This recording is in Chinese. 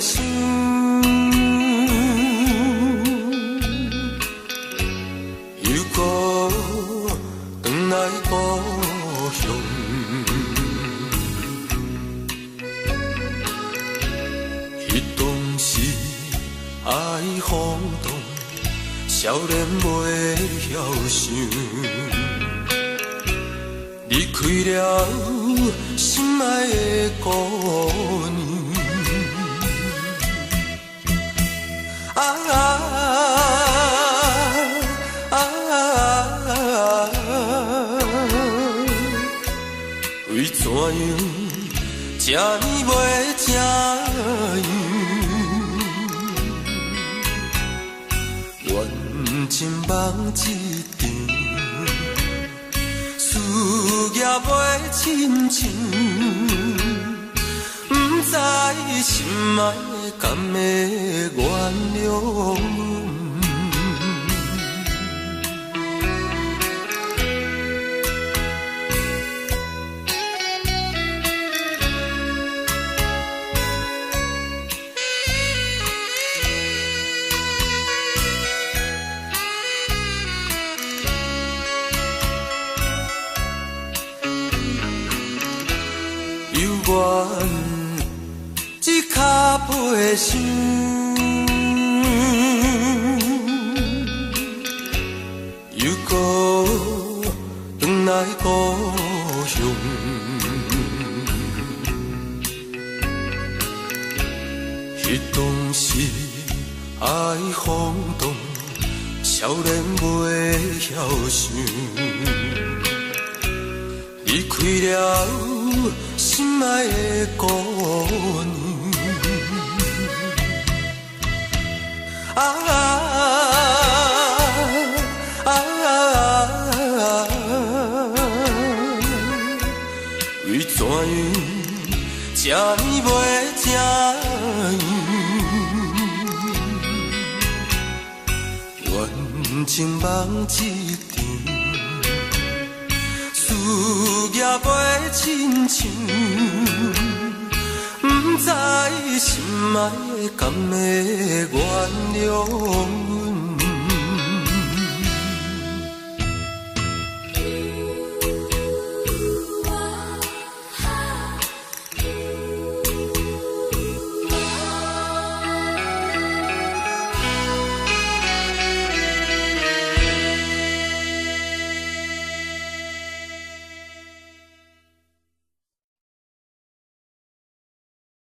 想，又搁转来故乡。迄当时爱轰动，少年袂晓想，离开了心爱的姑娘。为怎样这呢袂正样？缘尽梦一场，事业袂亲像，不知心爱敢会原谅阮？犹原一脚背想，又搁转来故乡。迄当时爱轰动，少年袂晓想，离开了心爱的姑娘。为怎样这呢袂正样？缘尽梦一场，事业袂亲像，不知心爱敢会原谅阮？